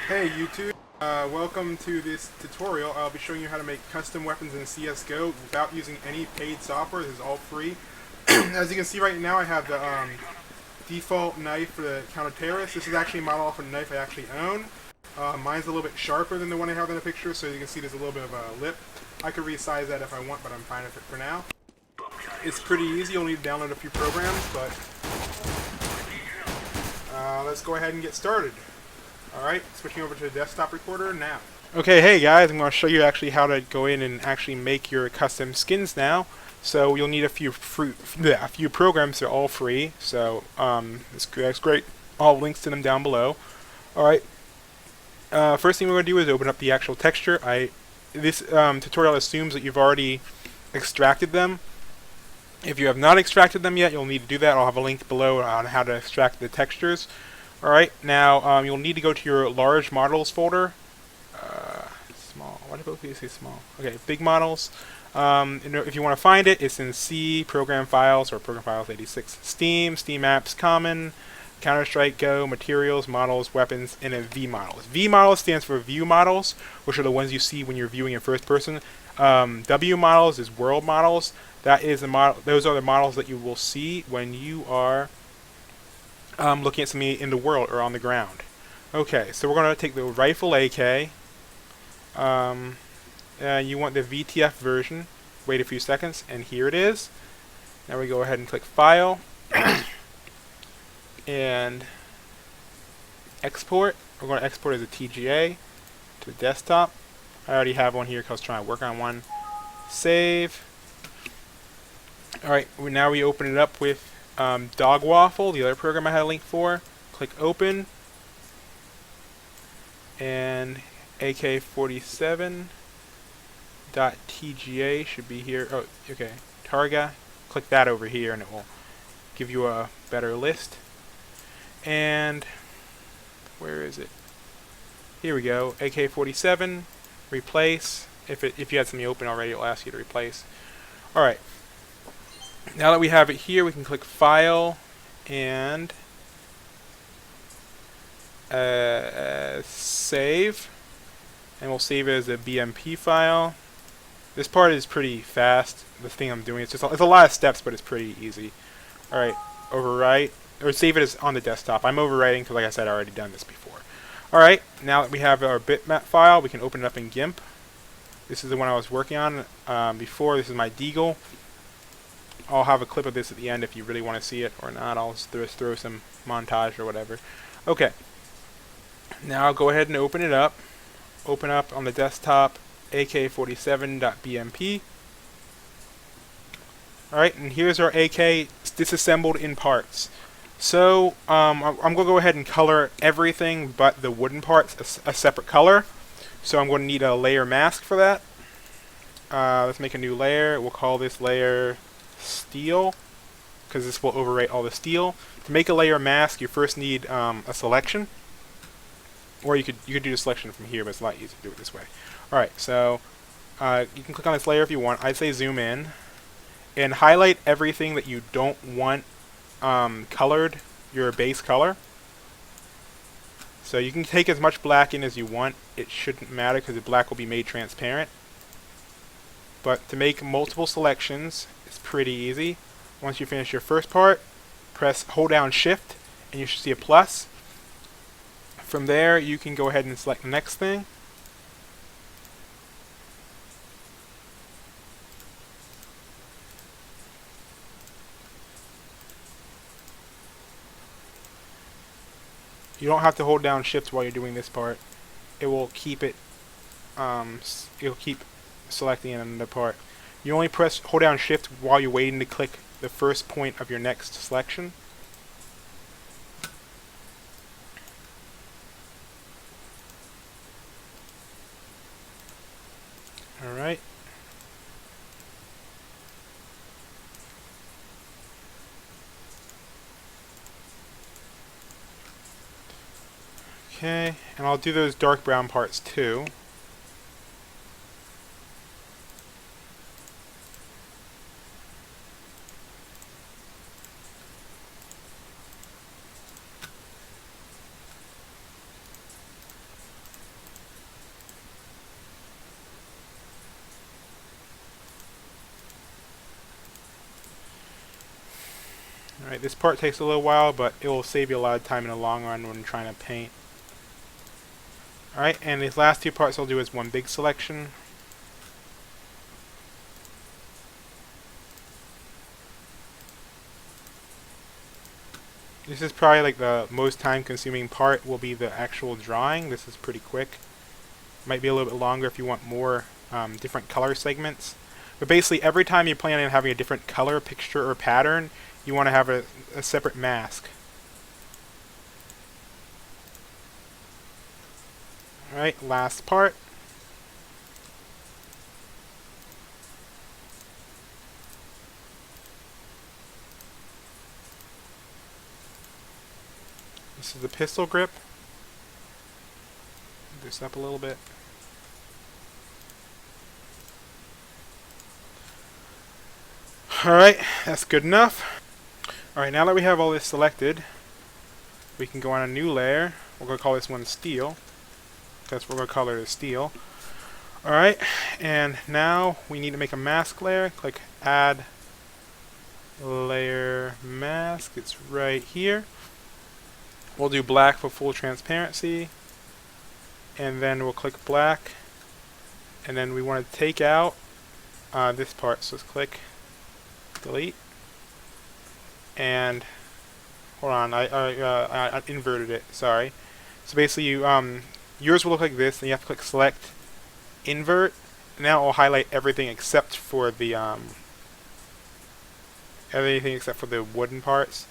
Hey YouTube, welcome to this tutorial. I'll be showing you how to make custom weapons in CSGO without using any paid software. This is all free. As you can see right now, I have the default knife for the counter-terrorist. This is actually a model off a knife I actually own. Mine's a little bit sharper than the one I have in the picture, so you can see there's a little bit of a lip. I could resize that if I want, but I'm fine with it for now. It's pretty easy. You'll need to download a few programs, but let's go ahead and get started. Alright, switching over to the desktop recorder now. Okay, hey guys, I'm going to show you actually how to go in and actually make your custom skins now. So you'll need a few programs. They're all free, so that's great. All links to them down below. Alright, first thing we're going to do is open up the actual texture. This tutorial assumes that you've already extracted them. If you have not extracted them yet, you'll need to do that. I'll have a link below on how to extract the textures. Alright, now you'll need to go to your large models folder. Small. Why did both of these say small? Okay, big models. If you want to find it, it's in C, Program Files, or Program Files 86. Steam, Steam Apps, Common, Counter-Strike, Go, Materials, Models, Weapons, and then V Models. V Models stands for View Models, which are the ones you see when you're viewing in first person. W Models is World Models. That is the model. Those are the models that you will see when you are looking at something in the world or on the ground. Okay, so we're going to take the rifle AK. You want the VTF version. Wait a few seconds, and here it is. Now we go ahead and click File and Export. We're going to export as a TGA to the desktop. I already have one here because I was trying to work on one. Save. Alright, now we open it up with Dog Waffle, the other program I had a link for. Click Open. And AK47.tga should be here. Oh, okay. Targa. Click that over here and it will give you a better list. And where is it? Here we go. AK47. Replace. If you had something open already, it'll ask you to replace. Alright. Now that we have it here, we can click File and Save. And we'll save it as a BMP file. This part is pretty fast. The thing I'm doing, it's a lot of steps, but it's pretty easy. Alright, overwrite. Or save it as on the desktop. I'm overwriting because, like I said, I've already done this before. Alright, now that we have our bitmap file, we can open it up in GIMP. This is the one I was working on before. This is my Deagle. I'll have a clip of this at the end if you really want to see it, or not. I'll just throw some montage or whatever. Okay. Now I'll go ahead and open it up. Open up on the desktop AK47.bmp. Alright, and here's our AK disassembled in parts. So, I'm going to go ahead and color everything but the wooden parts a separate color. So I'm going to need a layer mask for that. Let's make a new layer. We'll call this layer Steel, because this will overwrite all the steel. To make a layer mask, you first need a selection. Or you could do the selection from here, but it's a lot easier to do it this way. Alright, so you can click on this layer if you want. I'd say zoom in and highlight everything that you don't want colored your base color. So you can take as much black in as you want. It shouldn't matter because the black will be made transparent. But to make multiple selections, it's pretty easy. Once you finish your first part, hold down Shift and you should see a plus. From there, you can go ahead and select the next thing. You don't have to hold down Shift while you're doing this part. It will keep it. It'll keep selecting another part. You only hold down Shift while you're waiting to click the first point of your next selection. Alright. Okay, and I'll do those dark brown parts too. Alright, this part takes a little while, but it will save you a lot of time in the long run when trying to paint. Alright, and these last two parts I'll do as one big selection. This is probably like the most time consuming part will be the actual drawing. This is pretty quick. Might be a little bit longer if you want more different color segments. But basically every time you plan on having a different color, picture, or pattern, you want to have a separate mask. Alright, last part. This is the pistol grip. Move this up a little bit. Alright, that's good enough. Alright, now that we have all this selected, we can go on a new layer. We're going to call this one steel. That's what we're going to color as steel. Alright, and now we need to make a mask layer. Click add layer mask. It's right here. We'll do black for full transparency. And then we'll click black. And then we want to take out this part. So let's click delete. And hold on, I inverted it. Sorry. So basically, yours will look like this, and you have to click select, invert, and now it will highlight everything except for the wooden parts.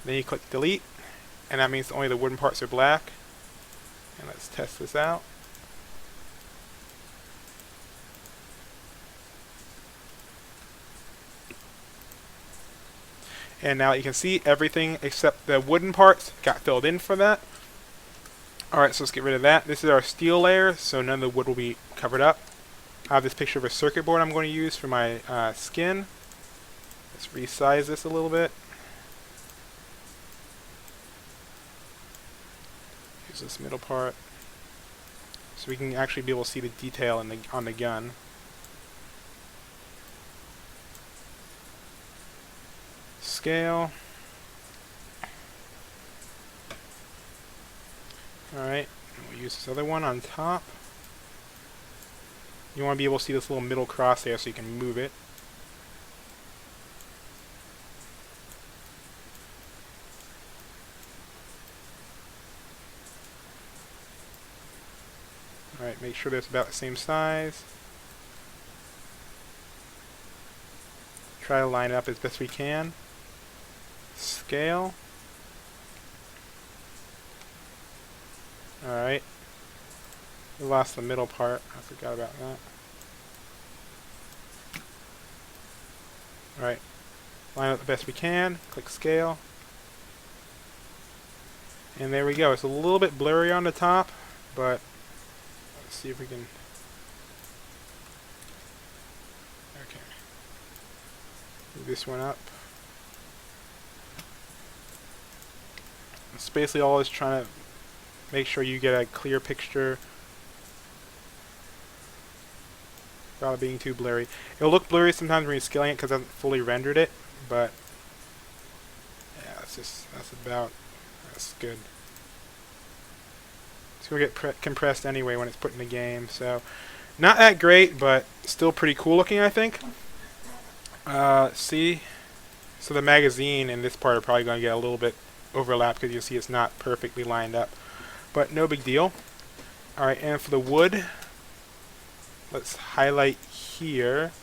Then you click delete, and that means only the wooden parts are black. And let's test this out. And now you can see everything except the wooden parts got filled in for that. Alright, so let's get rid of that. This is our steel layer, so none of the wood will be covered up. I have this picture of a circuit board I'm going to use for my skin. Let's resize this a little bit. Use this middle part so we can actually be able to see the detail in on the gun. Scale. Alright, we'll use this other one on top. You want to be able to see this little middle crosshair so you can move it. Alright, make sure that's about the same size. Try to line it up as best we can. Scale. Alright. We lost the middle part. I forgot about that. Alright. Line up the best we can. Click scale. And there we go. It's a little bit blurry on the top, but let's see if we can. Okay. Move this one up. It's basically all is trying to make sure you get a clear picture without it being too blurry. It'll look blurry sometimes when you're scaling it because I haven't fully rendered it, but yeah, that's good. It's going to get compressed anyway when it's put in the game, so not that great, but still pretty cool looking, I think. See? So the magazine and this part are probably going to get a little bit overlapped because you see it's not perfectly lined up. But no big deal. Alright, and for the wood, let's highlight here.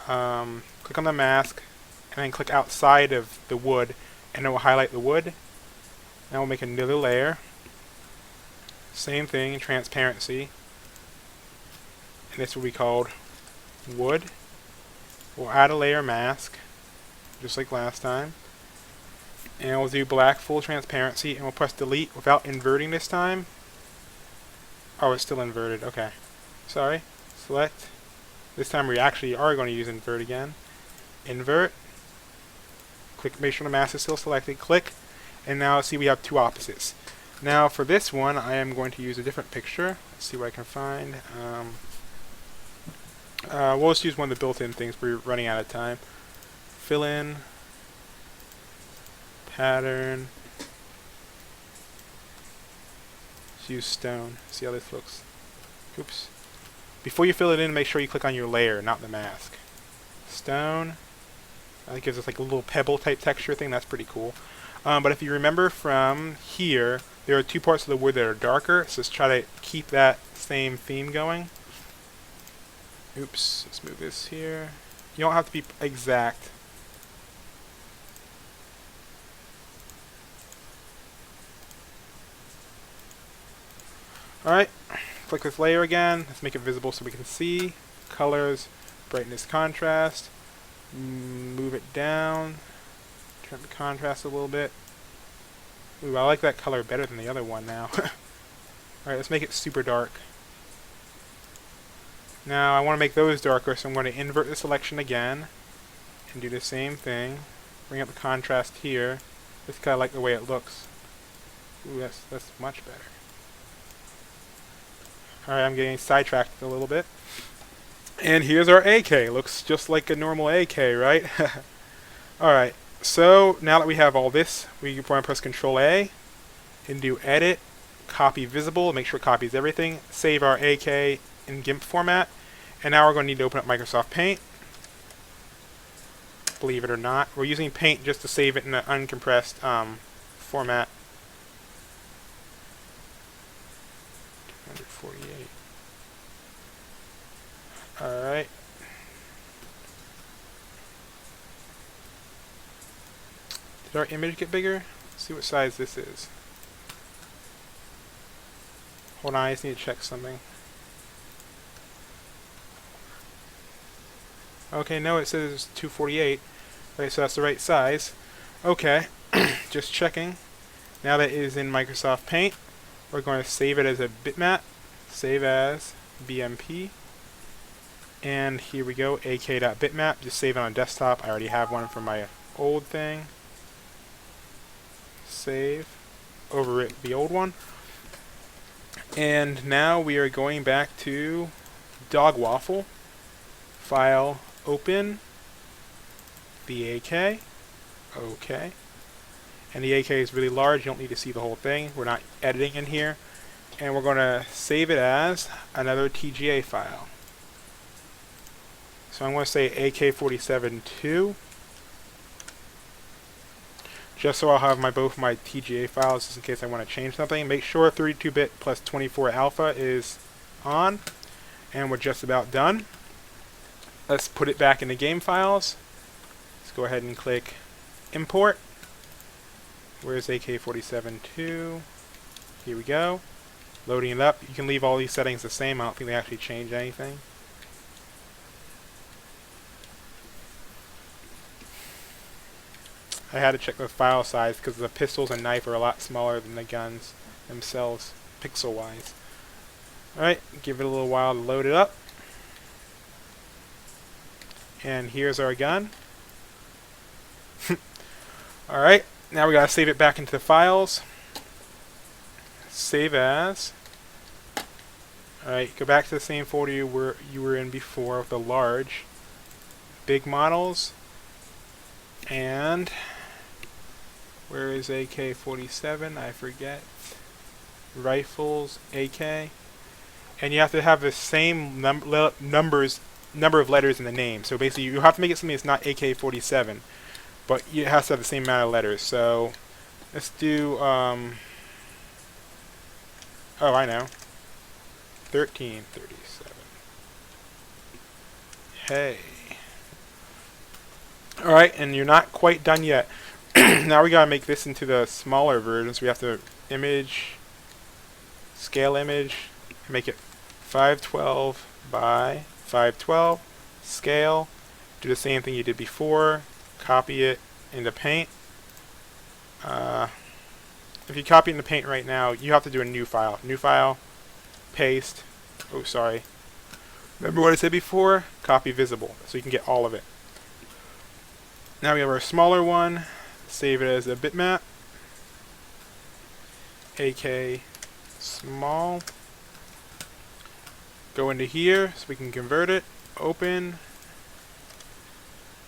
Click on the mask, and then click outside of the wood, and it will highlight the wood. Now we'll make another layer. Same thing, transparency. And this will be called wood. We'll add a layer mask, just like last time. And we'll do black full transparency, and we'll press delete without inverting this time. Oh, it's still inverted. Okay. Sorry. Select. This time we actually are going to use invert again. Invert. Click, make sure the mask is still selected. Click. And now see we have two opposites. Now for this one, I am going to use a different picture. Let's see what I can find. We'll just use one of the built-in things. We're running out of time. Fill in. pattern. Let's use stone. See how this looks. Oops. Before you fill it in, make sure you click on your layer, not the mask. Stone. That gives us like a little pebble type texture thing. That's pretty cool. But if you remember from here, there are two parts of the wood that are darker, so let's try to keep that same theme going. Oops, let's move this here. You don't have to be exact. Alright, click this layer again. Let's make it visible so we can see. Colors, brightness, contrast. Move it down. Turn the contrast a little bit. Ooh, I like that color better than the other one now. Alright, let's make it super dark. Now I want to make those darker, so I'm going to invert the selection again and do the same thing. Bring up the contrast here. Just kind of like the way it looks. Ooh, that's much better. Alright, I'm getting sidetracked a little bit. And here's our AK. Looks just like a normal AK, right? Alright, so now that we have all this, we want to press Control A and do Edit, Copy Visible, make sure it copies everything, save our AK in GIMP format, and now we're going to need to open up Microsoft Paint. Believe it or not, we're using Paint just to save it in an uncompressed format. 248. Alright. Did our image get bigger? Let's see what size this is. Hold on, I just need to check something. Okay, no, it says 248. Okay, so that's the right size. Okay, just checking. Now that it is in Microsoft Paint, we're going to save it as a bitmap. Save as BMP. And here we go, ak.bitmap. Just save it on desktop. I already have one from my old thing. Save. Overwrite the old one. And now we are going back to Dog Waffle. File, open the AK. Okay. And the AK is really large. You don't need to see the whole thing. We're not editing in here. And we're going to save it as another TGA file. So I'm going to say AK47.2. Just so I'll have both my TGA files just in case I want to change something. Make sure 32-bit plus 24 alpha is on. And we're just about done. Let's put it back in the game files. Let's go ahead and click import. Where's AK47.2? Here we go. Loading it up. You can leave all these settings the same. I don't think they actually change anything. I had to check the file size because the pistols and knife are a lot smaller than the guns themselves, pixel-wise. Alright, give it a little while to load it up. And here's our gun. Alright, now we gotta save it back into the files. Save as. Alright, go back to the same folder you were in before with the large. Big models. And where is AK-47? I forget. Rifles, AK. And you have to have the same number of letters in the name. So basically you have to make it something that's not AK-47. But it has to have the same amount of letters. So let's do, oh, I know. 1337. Hey. Alright, and you're not quite done yet. Now we gotta make this into the smaller version. So we have to image, scale image, make it 512 by 512, scale, do the same thing you did before, copy it into Paint. If you copy it into Paint right now, you have to do a new file. New file, paste, oh sorry. Remember what I said before? Copy visible, so you can get all of it. Now we have our smaller one, save it as a bitmap, AK small, go into here so we can convert it, open,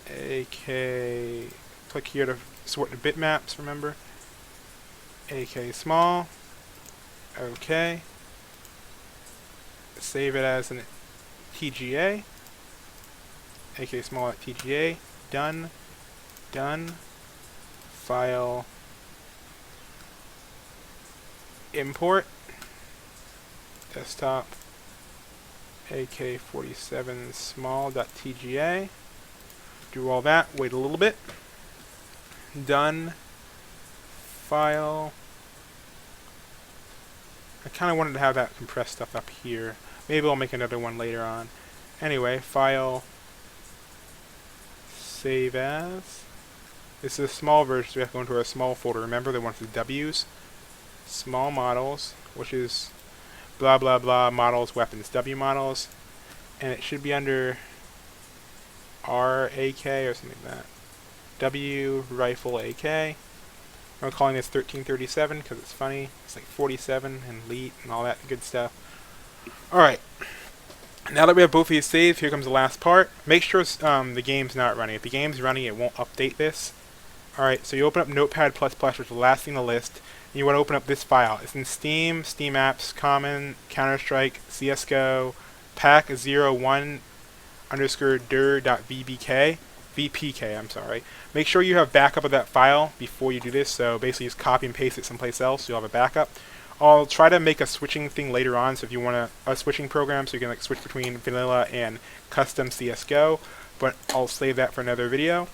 AK, click here to sort the bitmaps, remember. AK small. Okay. Save it as an TGA. AK small at TGA. Done. Done. File. Import. Desktop. AK47 small.tga. Do all that. Wait a little bit. Done. File. I kind of wanted to have that compressed stuff up here. Maybe I'll make another one later on. Anyway, file. Save as. This is a small version, so we have to go into our small folder. Remember, they want the W's. Small models, which is blah blah blah models, weapons, W models. And it should be under RAK or something like that. W rifle AK. I'm calling this 1337 because it's funny. It's like 47 and elite and all that good stuff. Alright. Now that we have both of these saved, here comes the last part. Make sure the game's not running. If the game's running, it won't update this. Alright, so you open up Notepad++, which is the last thing on the list. And you want to open up this file. It's in Steam, Steam Apps, Common, Counter-Strike, CSGO, pack01_dir.vpk. VPK, I'm sorry. Make sure you have backup of that file before you do this, so basically just copy and paste it someplace else so you'll have a backup. I'll try to make a switching thing later on, so if you want a switching program so you can like switch between vanilla and custom CSGO, but I'll save that for another video.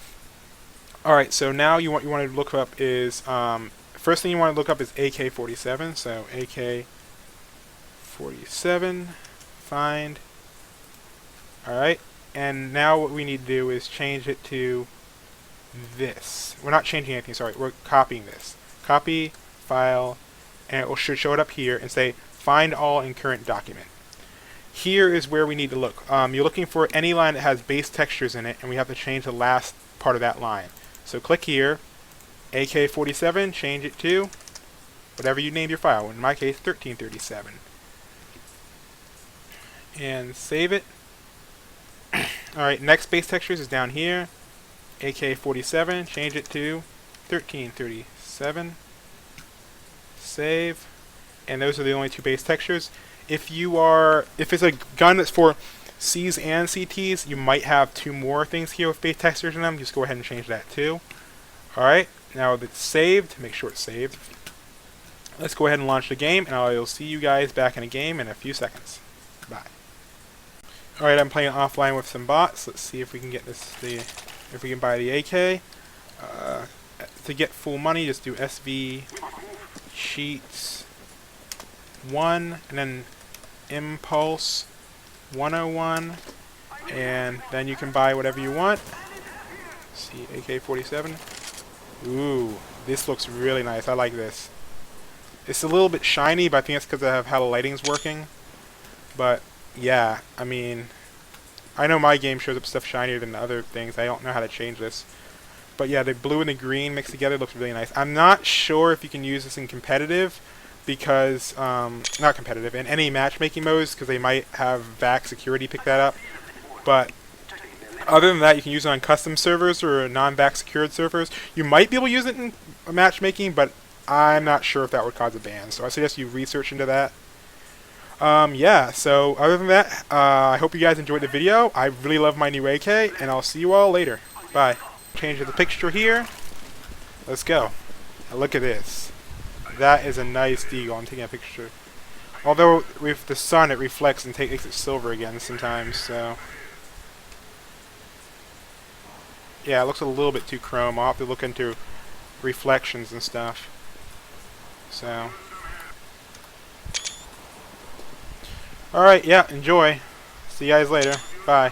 Alright, so now you want to look up is, first thing you want to look up is AK47, so AK47, find, alright. And now what we need to do is change it to this. We're not changing anything, sorry. We're copying this. Copy, file, and it should show it up here and say find all in current document. Here is where we need to look. You're looking for any line that has base textures in it, and we have to change the last part of that line. So click here, AK47, change it to whatever you name your file. In my case, 1337. And save it. Alright, next base textures is down here. AK47, change it to 1337. Save. And those are the only two base textures. If it's a gun that's for Cs and CTs, you might have two more things here with base textures in them. Just go ahead and change that too. Alright, now that it's saved, make sure it's saved. Let's go ahead and launch the game, and I'll see you guys back in a game in a few seconds. Bye. Alright, I'm playing offline with some bots. Let's see if we can get this, if we can buy the AK. To get full money, just do SV Cheats 1, and then Impulse 101, and then you can buy whatever you want. Let's see, AK-47. Ooh, this looks really nice. I like this. It's a little bit shiny, but I think it's because of how the lighting's working. But yeah, I mean, I know my game shows up stuff shinier than other things. I don't know how to change this. But yeah, the blue and the green mixed together looks really nice. I'm not sure if you can use this in competitive, because, not competitive, in any matchmaking modes, because they might have VAC security pick that up. But other than that, you can use it on custom servers or non-VAC secured servers. You might be able to use it in matchmaking, but I'm not sure if that would cause a ban. So I suggest you research into that. Yeah, so other than that, I hope you guys enjoyed the video. I really love my new AK, and I'll see you all later. Bye. Change the picture here. Let's go. Now look at this. That is a nice deagle. I'm taking a picture. Although with the sun, it reflects and makes it silver again sometimes, so. Yeah, it looks a little bit too chrome. I'll have to look into reflections and stuff. So. Alright, yeah, enjoy. See you guys later. Bye.